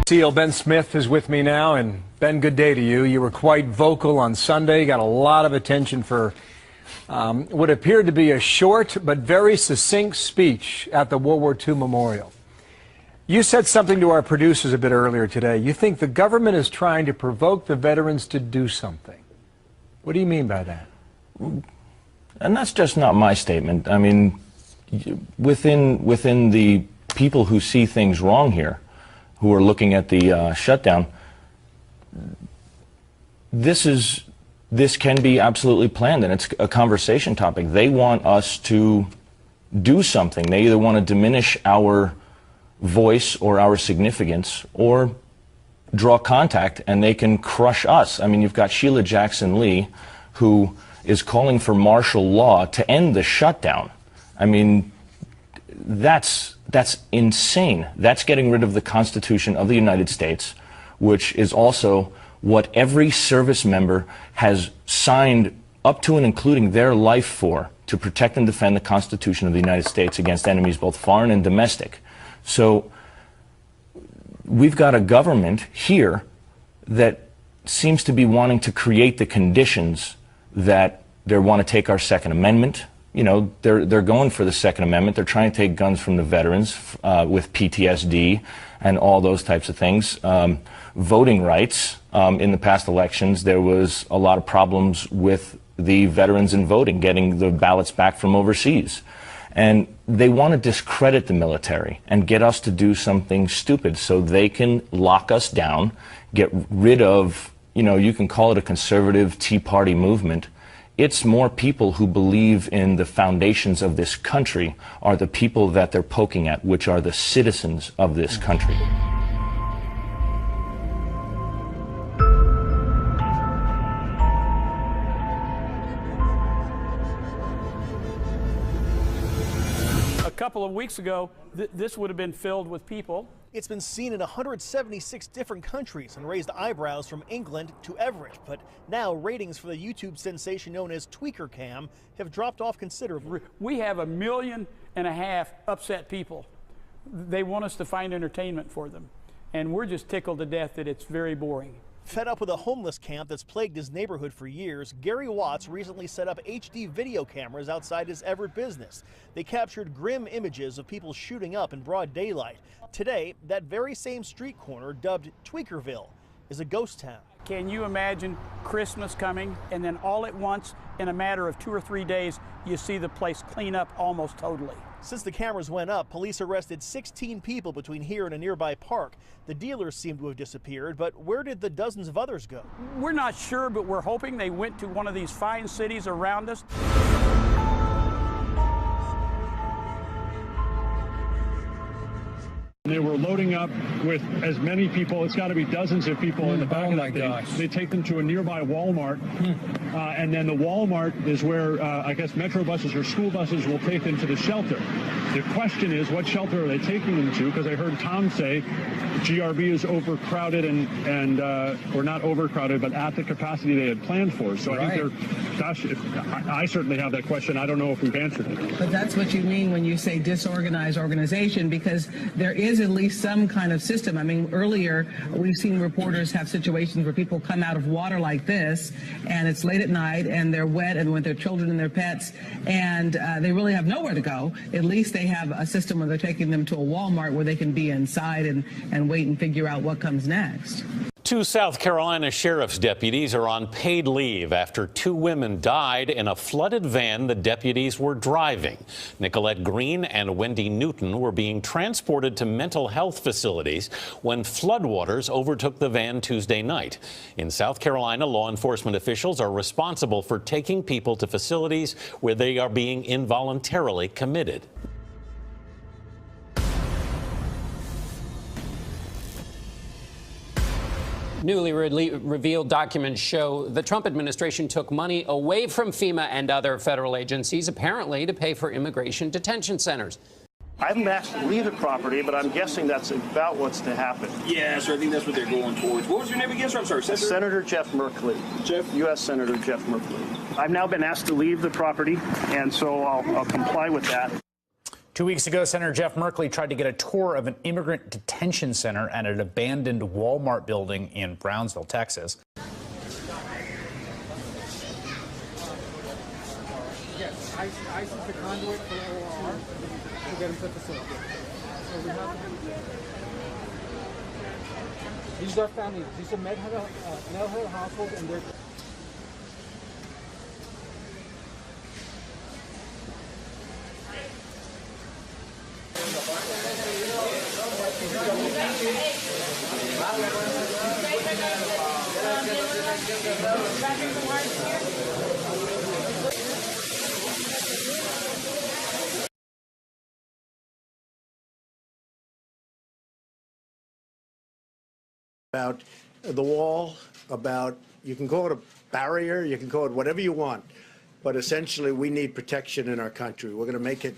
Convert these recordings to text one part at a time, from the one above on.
CEO Ben Smith is with me now, and Ben, good day to you. You were quite vocal on Sunday, got a lot of attention for what appeared to be a short but very succinct speech at the World War II Memorial. You said something to our producers a bit earlier today. You think the government is trying to provoke the veterans to do something. What do you mean by that? And that's just not my statement. I mean, within the people who see things wrong here, who are looking at the shutdown, this can be absolutely planned, and it's a conversation topic. They want us to do something. They either want to diminish our voice or our significance, or draw contact, and they can crush us. I mean, you've got Sheila Jackson Lee, who is calling for martial law to end the shutdown. I mean, that's insane. That's getting rid of the Constitution of the United States, which is also what every service member has signed up to and including their life for, to protect and defend the Constitution of the United States against enemies both foreign and domestic. So we've got a government here that seems to be wanting to create the conditions that they want to take our Second Amendment. You know, they're going for the Second Amendment. They're trying to take guns from the veterans with PTSD and all those types of things. Voting rights. In the past elections, there was a lot of problems with the veterans in voting, getting the ballots back from overseas. And they want to discredit the military and get us to do something stupid so they can lock us down, get rid of, you know, you can call it a conservative Tea Party movement. It's more people who believe in the foundations of this country are the people that they're poking at, which are the citizens of this country. A couple of weeks ago, this would have been filled with people. It's been seen in 176 different countries and raised eyebrows from England to Everett. But now ratings for the YouTube sensation known as Tweaker Cam have dropped off considerably. We have 1.5 million upset people. They want us to find entertainment for them. And we're just tickled to death that it's very boring. Fed up with a homeless camp that's plagued his neighborhood for years, Gary Watts recently set up HD video cameras outside his Everett business. They captured grim images of people shooting up in broad daylight. Today, that very same street corner, dubbed Tweakerville, is a ghost town. Can you imagine Christmas coming, and then all at once, in a matter of 2 or 3 days, you see the place clean up almost totally? Since the cameras went up, police arrested 16 people between here and a nearby park. The dealers seem to have disappeared, but where did the dozens of others go? We're not sure, but we're hoping they went to one of these fine cities around us. They were loading up with as many people, it's got to be dozens of people in the back of that thing. They take them to a nearby Walmart, and then the Walmart is where I guess Metro buses or school buses will take them to the shelter. The question is, what shelter are they taking them to? Because I heard Tom say GRB is overcrowded and or not overcrowded, but at the capacity they had planned for. So I think they're, gosh, I certainly have that question. I don't know if we've answered it. But that's what you mean when you say disorganized organization, because there is at least some kind of system. I mean, earlier we've seen reporters have situations where people come out of water like this, and it's late at night, and they're wet, and with their children and their pets, and they really have nowhere to go. At least they have a system where they're taking them to a Walmart where they can be inside and wait and figure out what comes next. 2 South Carolina sheriff's deputies are on paid leave after 2 women died in a flooded van the deputies were driving. Nicolette Green and Wendy Newton were being transported to mental health facilities when floodwaters overtook the van Tuesday night. In South Carolina, law enforcement officials are responsible for taking people to facilities where they are being involuntarily committed. Newly revealed documents show the Trump administration took money away from FEMA and other federal agencies, apparently to pay for immigration detention centers. I haven't asked to leave the property, but I'm guessing that's about what's to happen. Yeah, so I think that's what they're going towards. What was your name again, sir? I'm sorry, Senator Jeff Merkley. U.S. Senator Jeff Merkley. I've now been asked to leave the property, and so I'll comply with that. 2 weeks ago, Senator Jeff Merkley tried to get a tour of an immigrant detention center at an abandoned Walmart building in Brownsville, Texas. Yes, ICE is the conduit for OR to get into the facility. So we have these are families. These are male-headed households, and they're about the wall, about, you can call it a barrier, you can call it whatever you want, but essentially we need protection in our country. We're going to make it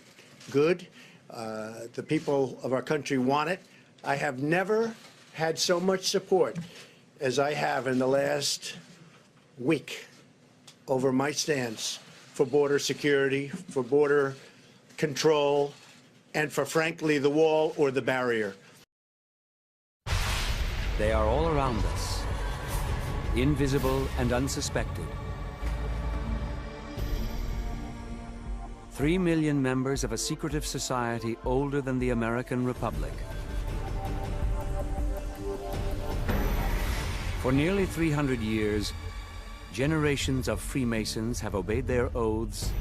good. The people of our country want it. I have never had so much support as I have in the last week over my stance for border security, for border control, and for, frankly, the wall or the barrier. They are all around us, invisible and unsuspected. 3 million members of a secretive society older than the American Republic. For nearly 300 years, generations of Freemasons have obeyed their oaths,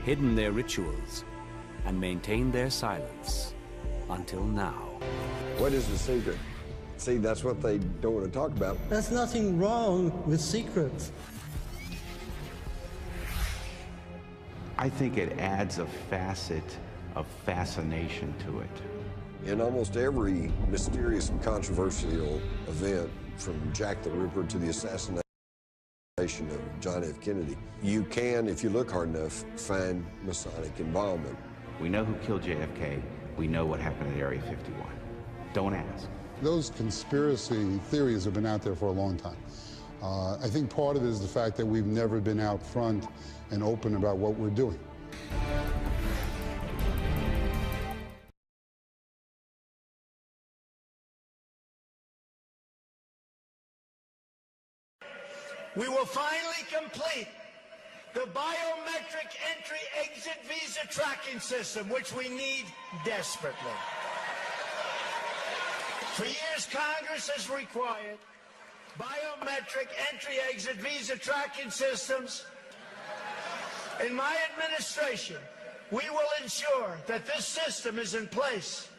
hidden their rituals, and maintained their silence until now. What is the secret? See, that's what they don't want to talk about. There's nothing wrong with secrets. I think it adds a facet of fascination to it. In almost every mysterious and controversial event, from Jack the Ripper to the assassination of John F. Kennedy, you can, if you look hard enough, find Masonic involvement. We know who killed JFK. We know what happened at Area 51. Don't ask. Those conspiracy theories have been out there for a long time. I think part of it is the fact that we've never been out front and open about what we're doing. We will finally complete the biometric entry-exit visa tracking system, which we need desperately. For years, Congress has required biometric entry-exit visa tracking systems. In my administration, we will ensure that this system is in place.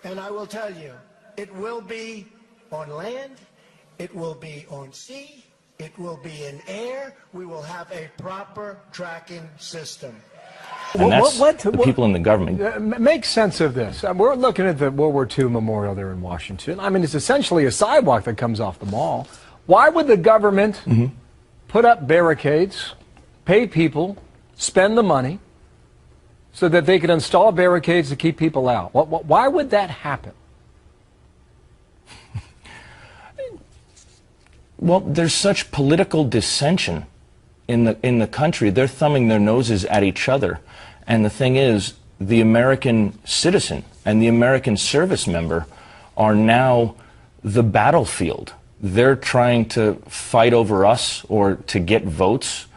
And I will tell you, it will be on land, it will be on sea, it will be in air. We will have a proper tracking system. And that's the people in the government. Make sense of this. We're looking at the World War II memorial there in Washington. I mean, it's essentially a sidewalk that comes off the mall. Why would the government put up barricades, pay people, spend the money, so that they could install barricades to keep people out? Why would that happen? Well, there's such political dissension in the country. They're thumbing their noses at each other. And the thing is, the American citizen and the American service member are now the battlefield. They're trying to fight over us or to get votes,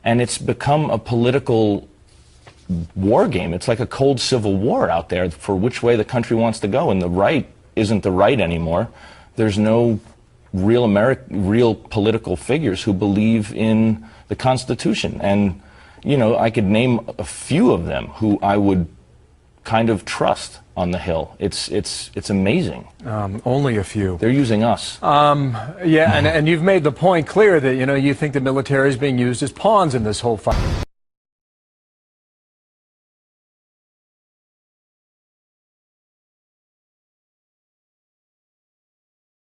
and it's become a political war game. It's like a cold civil war out there for which way the country wants to go, and the right isn't the right anymore. There's no real political figures who believe in the Constitution. And, you know, I could name a few of them who I would kind of trust on the Hill. It's amazing. Only a few. They're using us. Yeah, and you've made the point clear that, you know, you think the military is being used as pawns in this whole fight.